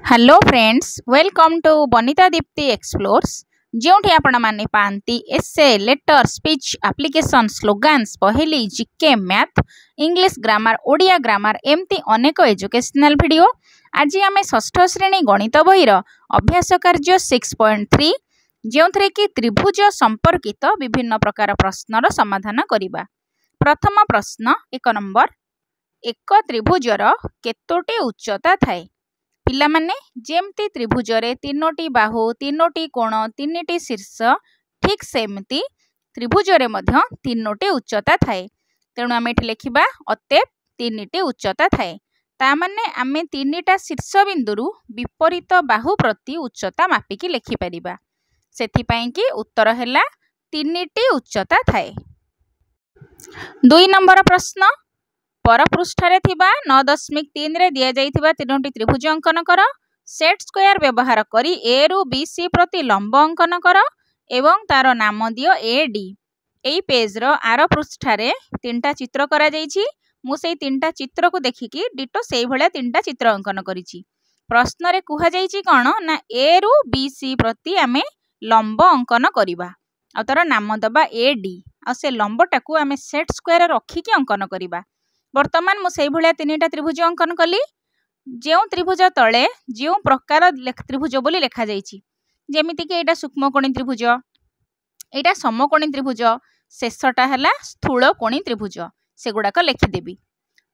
Hello friends, welcome to Banita Dipti explores जोठी आपण माने पांती essay letter speech application slogans पहेली GK math English grammar Odia grammar एमती अनेक एजुकेशनल वीडियो। आज आम षष्ठ श्रेणी गणित बहीर अभ्यास कार्य 6.3 जो कि त्रिभुज संपर्कित विभिन्न प्रकार प्रश्नर समाधान करिबा। प्रथम प्रश्न 1 नंबर, एक त्रिभुजर केतोटी उच्चता थाए? पिला माने जेमती त्रिभुजरे तीनोटी बाहु तीनोटी कोण तीनटी शीर्ष ठीक सेमती त्रिभुजरे मध्य तीनोटी उच्चता थाए। तेणु आम ये लिखा अतएव तीनटी उच्चता थाए। ता माने आमे तीनटा शीर्ष बिंदुरु विपरीत बाहु प्रति उच्चता मापिकी लिखिपर। सेथिपाई कि उत्तर है तीनटी उच्चता थाए। 2 नंबर प्रश्न, परपृष्ठरे थिबा 9.3 रे दिया जाइथिबा तीनोटी त्रिभुज अंकन कर। सेट स्क्वायर व्यवहार करी ए रु बी सी प्रति लंब अंकन कर एवं तार नाम दियो ए डी। एई पेज रो आर पृष्ठरे तीनटा चित्र करा जाइछि। मु सेई तीनटा चित्र को देखिकी डिटो सेई भलिया तीनटा चित्र अंकन करिछि। प्रश्न रे कुहा जाइछि कोन ना ए रु बी सी प्रति आमे लंब अंकन करिबा आ तार नाम दबा ए डी आ से लंबटाकू आमे सेट स्क्वायर रखिकी अंकन करिबा। वर्तमान मु सेई भलिया तीनटा त्रिभुज अंकन कली। जो त्रिभुज तले जो प्रकार त्रिभुज बोली लिखा जाइछि, जेमिति कि एटा सूक्ष्मकोणी त्रिभुज, एटा समकोणी त्रिभुज, शेषटा हला स्थूलकोणी त्रिभुज, सेगुडाक लिखिदेबी।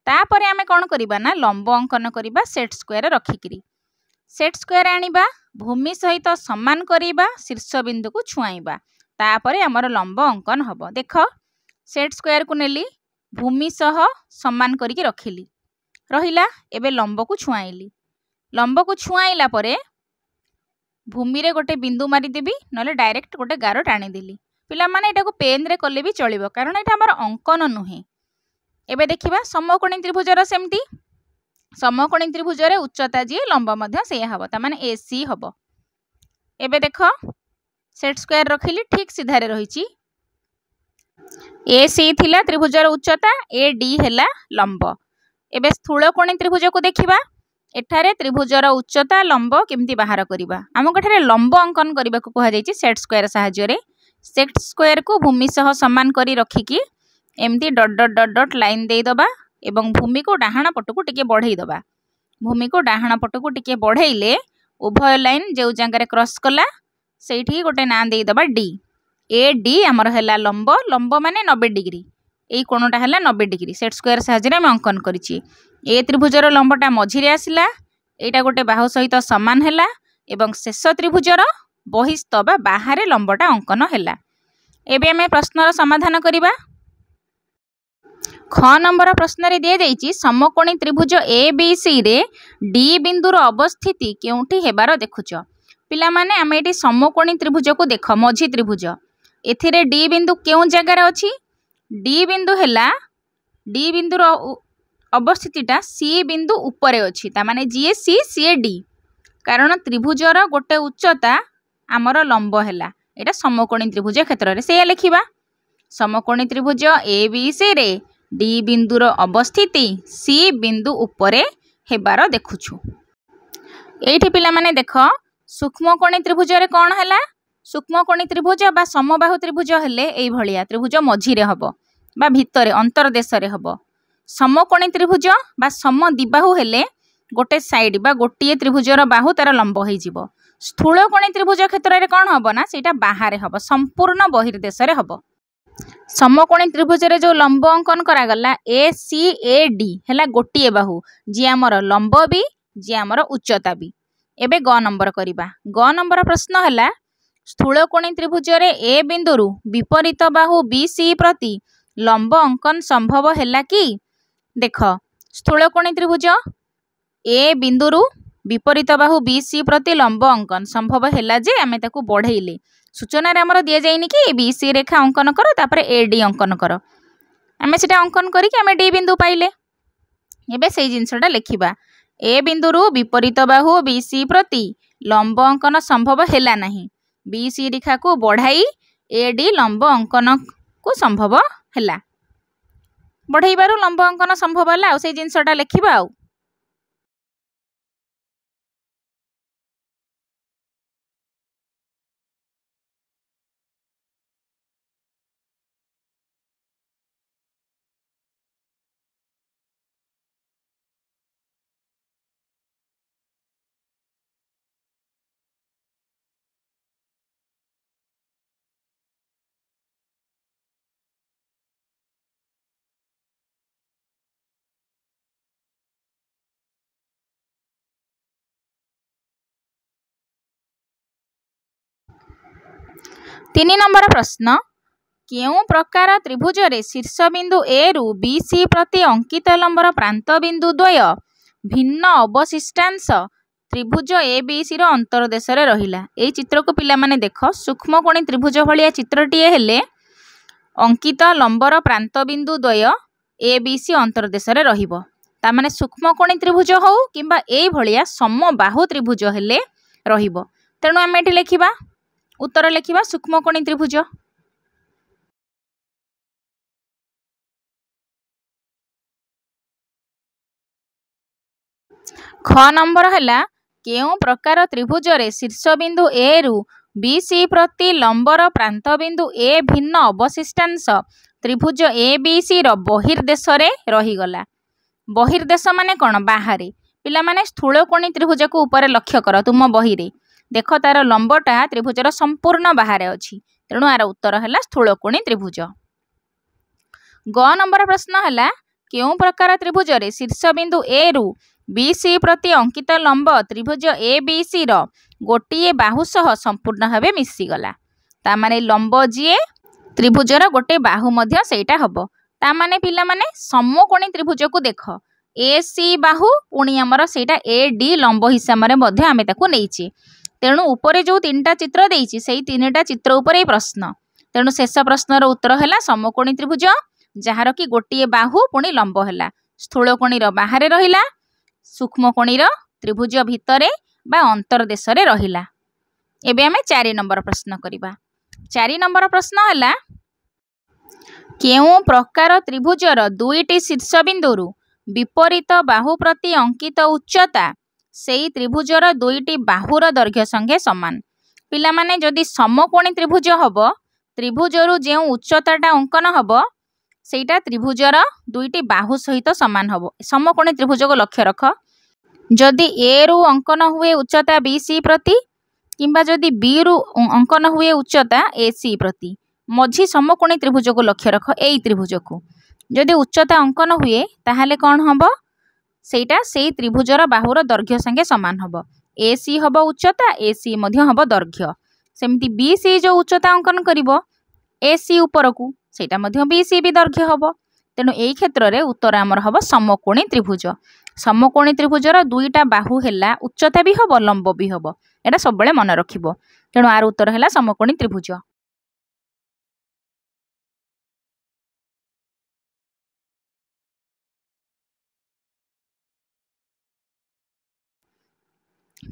तापरे आमे कोन करिबा ना लंब अंकन करिबा सेट स्क्वायर रखिकिरी। सेट स्क्वायर आनिबा भूमि सहित समान करिबा शीर्ष बिंदु को छुआइबा, तापरे हमर लंब अंकन हबो। देख सेट स्क्वायर को नेली भूमि सह समान करिकी रखिली रहिला। एबे लंब को छुआइली, लंब को छुआइला परे भूमि रे गोटे बिंदु मारी देबी, नले डायरेक्ट गोटे गार टाणी देली। पिला माने एटा को पेन रे कले भी चलिबो कारण एटा हमर अंकन नुहे। एबे देखिबा समकोणी त्रिभुजर सेमती समकोणी त्रिभुजरे उच्चता जी लंब मध्य सेया हबो, ता माने एसी हबो। एबे देख सेट स्क्वायर रखिली ठीक सीधारे रहिची। ए सी थिला त्रिभुजर उच्चता, ए डी हैला लंब। एबे स्थूलकोणी त्रिभुज को देखिबा। एठारे त्रिभुजर उच्चता लंब केमती बाहर करिबा। हमको एठारे लंब अंकन करिबा को कहा जायछि सेट स्क्वायर सहाय्य रे। सेट स्क्वायर को भूमि सह समान करी रखिकी एमती dot dot dot dot line दे दबा एवं भूमि को डाहाण पटकू टिके बढ़ई दबा। भूमि को डाहाण पटकू टिके बढ़ईले उभय लाइन जो जंगारे क्रॉस कला सेठी गोटे ना दे दबा डी। ए डी आमर हैला लंब, लंब माने 90 डिग्री, एई कोणटा हैला 90 डिग्री। सेट स्क्वायर सहाय्य रे हम अंकन करिछि। ए त्रिभुजर लंबटा मझिरे आसिला, एटा गोटे बाहु सहित समान हैला एवं शेष त्रिभुजर बहिस्थ बा बाहरे लंबटा अंकन हैला। एबे हमें प्रश्नर समाधान करिबा। ख नंबर प्रश्न रे दिया जाइछि समकोणी त्रिभुज ए बी सी रे डी बिंदुर अवस्थिति केउठी हेबार देखुछ। पिला माने आमे एटी समकोणी त्रिभुज को देख, मझी त्रिभुज, एथिरे डी बिंदु केउ जगह रे अछि? डी बिंदु हैला, डी बिंदुर अवस्थितिटा सी बिंदु ऊपर अछि, ता माने जी सी सी डी। कारण त्रिभुजर गोटे उच्चता आमर लंब हैला, एटा समकोणी त्रिभुज क्षेत्र रे सेया लिखिबा। समकोणी त्रिभुज ए बी सी रे डी बिंदुर अवस्थिति सी बिंदु ऊपर हेबार देखुछु। एठी पिला माने देख सूक्ष्मकोणी त्रिभुज रे कोन हैला? सूक्ष्मकोणी त्रिभुज बा समबाहु त्रिभुज हेले एई भलिया त्रिभुज मझिरे हबो बा भितरे अंतरदेश रे हबो। समकोणी त्रिभुज बा समद्विबाहु हेले गोटे साइड बा गोटिए त्रिभुजर बाहु तार लंब होई जिवो। स्थूलकोणी त्रिभुज क्षेत्र रे कोन हबो ना सेटा बाहरे हबो, संपूर्ण बहिर्देश रे हबो। समकोणी त्रिभुज रे जो लंब अंकन करा गला ए सी ए डी हैला गोटिए बाहु, जे हमर लंब भी जे हमर उच्चता भी। एबे ग नंबर करिबा। ग नंबर प्रश्न हैला स्थूलकोणी त्रिभुज रे ए बिंदुरु विपरीत बाहु बी सी प्रति लंब अंकन संभव हैला कि? देख स्थूलकोणी त्रिभुज ए बिंदुरु विपरीत बाहु बी सी प्रति लंब अंकन संभव हैला जे आमे ताकू बढ़ेइले। सूचना रे हमर दिया जाइनि कि बी सी रेखा अंकन कर तापरे ए डी अंकन कर। आमे सेटा अंकन करी कि आमे डी बिंदु पाइले। एबे सेई जिंसटा लिखिबा। ए बिंदुरु विपरीत बाहु बी सी प्रति लंब अंकन संभव हैला नाही। बी सी रेखा को बढ़ाई ए डी लंब अंकन को संभव हैला। बढ़ाइबारु लंब अंकन संभव हैला, सेई जिंसटा लिखिबा। तीन नंबर प्रश्न केउं प्रकार त्रिभुजरे शीर्षबिंदु ए रु बी सी प्रति अंकित लंबर प्रांत बिंदु द्वय भिन्न अवशिष्टांश त्रिभुज ए बी सी अंतरदेश रहिला। ए चित्र को पिला माने देख सूक्ष्मकोणी त्रिभुज भलिया चित्रटीए हेले अंकित लंबर प्रांत बिंदु द्वय ए बी सी अंतरदेश रहिबो। ता माने सूक्ष्मकोणी त्रिभुज हो किंबा ए भलिया समबाहु त्रिभुज हेले रहिबो। तेणु आमे एठी लेखिबा उत्तर लेखिबा सूक्ष्मकोणी त्रिभुज। ख नंबर है केउं प्रकार त्रिभुजरे शीर्षबिंदु ए रु बी सी प्रति लंबर प्रांत बिंदु ए भिन्न अवशिष्टांश त्रिभुज ए बी सी बहिर्देश रहीगला। बहिर्देश माने कौन बाहर पिला माने स्थूलकोणी त्रिभुज को ऊपर लक्ष्य कर तुम बही रे देख तार लंबटा त्रिभुजर संपूर्ण बाहर अच्छी तेणु यार उत्तर है स्थूलकोणी त्रिभुज। ग नंबर प्रश्न है केउं प्रकार त्रिभुजरे शीर्षबिंदु ए रु बी सी प्रति अंकित लंब त्रिभुज ए बी सी गोटे बाहु सह संपूर्ण भाव मिसीगला। तामाने लंब जी त्रिभुजर गोटे बाहु मध्य सेटा हबो। तामाने पिला माने समकोणी त्रिभुज को देख ए सी बाहु पुणी आमर सेटा ए डी लंब हिसाब से मध्य आमे ताकू नेइचे। तेणु ऊपर जो तीनटा चित्र देइछि सेई तीनटा चित्र ऊपर ए प्रश्न तेणु शेष प्रश्नर उत्तर है समकोणी त्रिभुज जार कि गोटे बाहु पुणी लंब है स्थूलकोणी बाहर रहिला सूक्ष्मकोणी त्रिभुज भितरे बा अंतरदेश रहिला। एबे आमे 4 नंबर प्रश्न करिबा। 4 नंबर प्रश्न है केउं प्रकार त्रिभुजर दुईटी शीर्षबिंदु विपरीत बाहु प्रति अंकित उच्चता सेई त्रिभुजर दुईटी बाहुर दैर्घ्य संगे समान। पिला माने जदि समकोणी त्रिभुज हबो त्रिभुजरु जे उच्चताटा अंकन हबो सेटा त्रिभुजर दुईटी बाहु सहित समान हबो। समकोणी त्रिभुज को लक्ष्य रख जदि ए रु अंकन हुए उच्चता बी सी प्रति किंबा जदि बी रु अंकन हुए उच्चता ए सी प्रति मझी समकोणी त्रिभुज को लक्ष्य रख ए त्रिभुज को जदि उच्चता अंकन हुए ताहले कौन हबो सेटा सेई त्रिभुजर बाहुर दैर्घ्य संगे समान हबो। ए सी हबो उच्चता ए सी मध्य हबो दैर्घ्य सेमती बी सी जो उच्चता अंकन करिवो ए सी ऊपर को सेटा मध्य बी सी भी दैर्घ्य हबो। तेणु एई क्षेत्र रे उत्तर आमर हबो समकोणी त्रिभुज। समकोणी त्रिभुजर दुईटा बाहु हैला उच्चता भी हबो लंब भी हबो एटा सब बेले मन रखिबो। तेणु आर उत्तर हैला समकोणी त्रिभुज।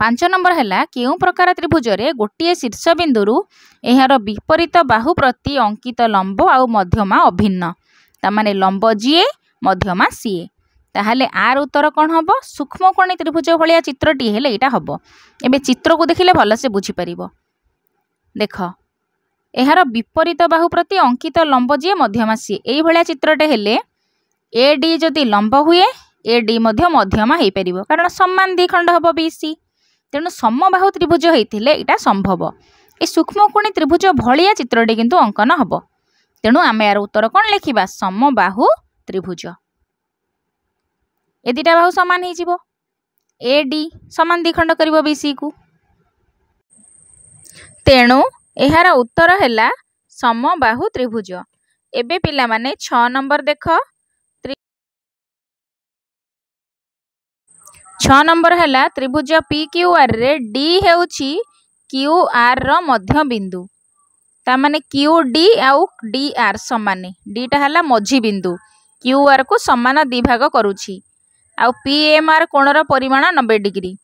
5 नंबर है केउं प्रकार त्रिभुजरे गोटे शीर्षबिंदु यार विपरीत बाहु प्रति अंकित लंब आउ मध्यमा अभिन्न तामाने लंब जीए मध्यमा सीए ताहले आर उत्तर कौन हम सूक्ष्मकोणी त्रिभुज भाया चित्रटी हेले एटा हम एबे चित्र को देखिले भल से बुझी परिबो। देख यार विपरीत बाहु प्रति अंकित लंब जीए मध्यमा सीए एई भलिया चित्रटे हेले ए डी जदि लंब हुए ए डी मध्यमा हो पार कारण समान दी खंड हम बीसी तेणु समबाहु त्रिभुज होते यहाँ संभव ए सूक्ष्मकोणी त्रिभुज भलिया चित्रटे किंतु अंकन हम तेणु आम यार उत्तर कौन लिखा समबाहु त्रिभुज। ए दुटा बाहु सामान हो ए डी सामान दी खंड कर बीसी को तेणु यार उत्तर है समबाहु त्रिभुज। एबे पिला माने 6 नंबर देख 6 नंबर है त्रिभुज पी क्यू आर रे डी हेउची क्यू आर रो मध्य बिंदु तामाने क्यू डी आउ डी आर समान डीटा है मझी बिंदु क्यू आर को समान दी भाग करुछि आउ पी एम आर कोणर परिमाण 90 degree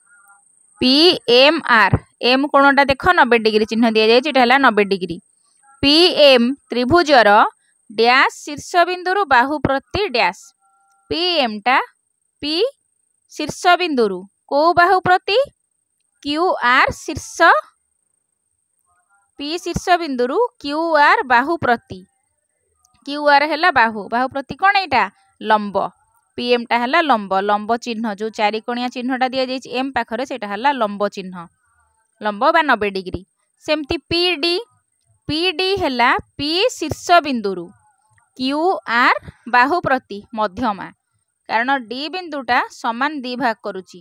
P M R M कोणटा देख 90 डिग्री चिन्ह दि जाए 90 डिग्री पी एम त्रिभुजर डैश शीर्ष बिंदु बाहु प्रति डैश पी एम टा पी शीर्ष बिंदु को बाहु प्रति क्यू आर शीर्ष पी शीर्ष बिंदु क्यू आर बाहु प्रति क्यू आर है बाहु बाहु प्रति कौन यहाँ लंब पीएम टा है लंब लंब चिन्ह जो चारिकोणिया चिन्हटा दि जाए एम पाखरे सेटा है लंब चिन्ह लंब बा 90 डिग्री सेमती पी डी है पी शीर्ष बिंदु क्यू आर बाहु प्रति मध्यमा कारण डी बिंदुटा समान दी भाग करुची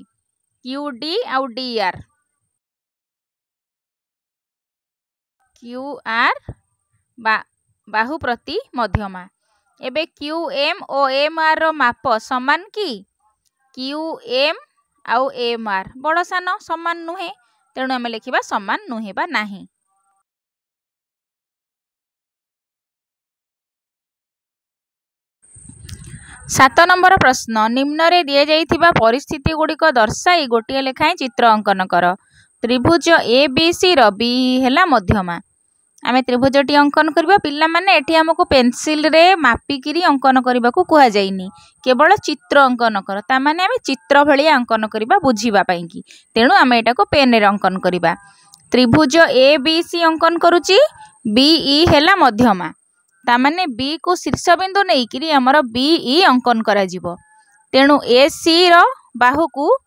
क्यू डी आउ डी आर क्यू आर बाहु प्रति मध्यमा। एबे क्यू एम और एम आर रो माप समान कि क्यू एम आउ एम आर बड़ सान समान नुहे, तेणु आम लिखा समान नुहे बा नाही। 7 नंबर प्रश्न निम्न रे दिए जाइथिबा परिस्थिति गुड़िक दर्शाई गोटे लेखाएं चित्र अंकन कर। त्रिभुज A B C row B हैला मध्यमा। आमे त्रिभुजटी अंकन करबा पिल्ला माने एठी हमको पेंसिल रे मापिकिरी अंकन करबा को कुहा जाइनी, केवल चित्र अंकन कर। ता माने आमे चित्र भली अंकन करबा बुझीबा पई की, तेणु आमे एटा को पेन रे अंकन करबा। त्रिभुज ए बी सी अंकन करूची, बी ई हैला मध्यमा। ता माने बी को शीर्ष बिंदु नहीं कि आमर बी ई अंकन करा जिवो, तेणु ए सी रो बाहु को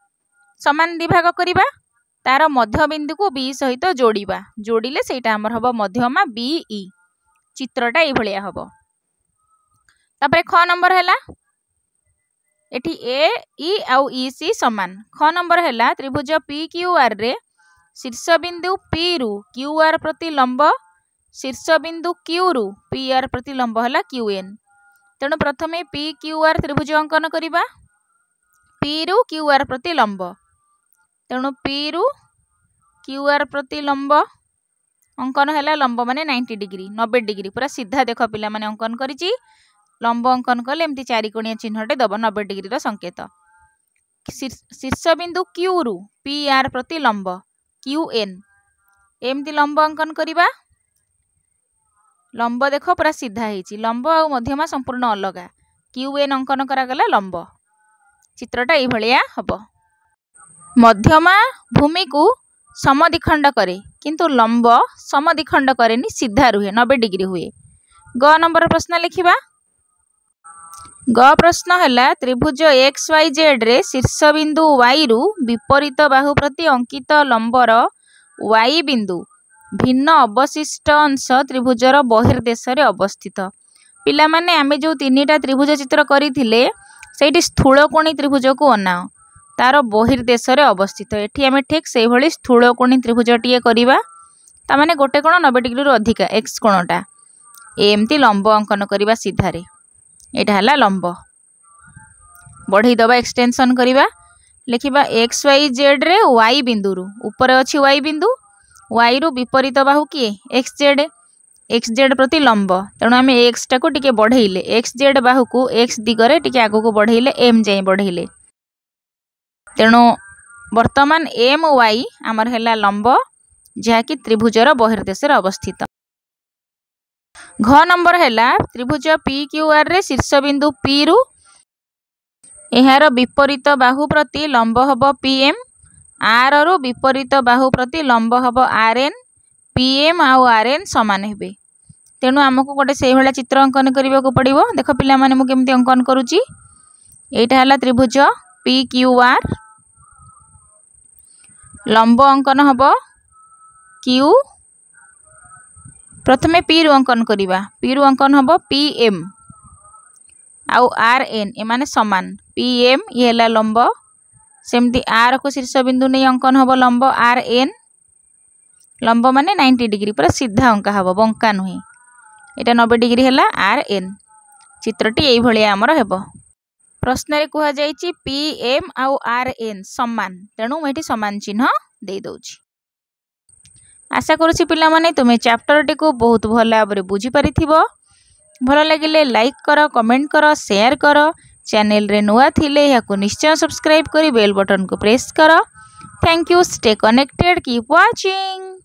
समान विभाग करिबा, तार मध्य बिंदु को बी सहित जोड़िबा, जोड़िले सेटा हमर हबो मध्यमा बी ई। चित्रटा ए भलिया हबो। तापरे ख नंबर हैला एठी ए ई आउ ई सी समान। ख नंबर हैला त्रिभुज पी क्यू आर रे शीर्ष बिंदु पी रु क्यू आर प्रति लंब, शीर्ष बिंदु क्यू रु पी आर प्रति लंब हैला क्यू एन। तेणु प्रथमे पी क्यू आर त्रिभुज अंकन करिबा, पी रु क्यू आर प्रति लंब, तेणु पी रु क्यू आर प्रति लंब अंकन हैला लंब माने 90 डिग्री 90 डिग्री पूरा सीधा देख पिला माने अंकन करिची। लंब अंकन कले एमती चारिकोणिया चिन्हटे दब 90 डिग्री रो संकेत। शीर्ष बिंदु क्यू रु पी आर प्रति लंब क्यू एन, एमती लंब अंकन करिबा। लंब देख पूरा सीधा ହେଇଛି, लंब आ मध्यमा संपूर्ण अलगा, क्यू एन अंकन करा गला लंब। चित्रटा ए भलिया हबो। मध्यमा भूमि को समद्विखंड करे किंतु लंब समद्विखंड करेनी, सीधा रुहे 90 डिग्री हुए। ग नंबर प्रश्न लिखिबा। ग प्रश्न हैला त्रिभुज एक्स वाई जेड रे शीर्ष बिंदु वाई रु विपरीत बाहु प्रति अंकित लंबर वाई बिंदु भिन्न अवशिष्ट अंश त्रिभुजर बहिर्देश रे अवस्थित। पिला माने आमे जो तीनटा त्रिभुज चित्र करिथिले सेठी स्थूलकोणी त्रिभुज को अनाओ, तार बहिर्देश रे अवस्थित। एठी आमे ठीक सेही भली स्थूलकोणी त्रिभुज टिए करिबा, ता माने गोटे कोण 90 डिग्री रु अधिका एक्स कोणटा एमती लंब अंकन करिबा सीधा रे। एटा हला लंब, बढ़ई दबा एक्सटेंशन करिबा। लिखिबा एक्स वाई जेड रे वाई बिंदु रु ऊपर अछि वाई बिंदु, वाई रु विपरीत बाहु किए एक्स जेड प्रति लंब, तेणु आम एक्स टाको टिके बढ़ेले एक्स जेड बाहु को एक्स दिगरे टिके आगु को बढ़ेले एम जाए बढ़ेले, तेणु वर्तमान एम वाई आमर हैला लंब जहाँकि त्रिभुजर बहिर्देश अवस्थित। घ नंबर हैला त्रिभुज पी क्यू आर रे शीर्ष बिंदु पी रु एहार विपरीत बाहु प्रति लंब हब पी एम, आर रु विपरीत बाहु प्रति लंब हब आर एन, पी एम आउ आर एन समान हेबे। तेणु आमको गोटे से भाया चित्र अंकन करने को पड़ो। देख पिला माने मु केमती अंकन करुच्ची। एटा हला त्रिभुज पी क्यू आर, लंब अंकन हब क्यू, प्रथमे पी रु अंकन करिबा, पी रु अंकन हब पी एम आउ आर एन, एमाने समान पी एम ये हला लंब, सेमती आर को शीर्ष बिंदु नहीं अंकन हब लंब आर एन, लंब माने 90 डिग्री पूरा सीधा अंका हब बंका नुहे। एटा 90 डिग्री हैला आर एन। चित्रटी एई भलिया हमर हेबो। प्रश्न रे कुहा जाईची पी एम आउ आर एन समान, तेणु मैं समान चिन्ह दे दउची। आशा करूची पिला माने तुमे चैप्टर टी को बहुत भल भाबरे बुझी पारिथिबो। भल लागिले लाइक कर, कमेंट कर, शेयर कर। चैनल रे नुआ थिले याको निश्चय सब्सक्राइब करी बेल बटन को प्रेस कर। Thank you, stay connected, keep watching.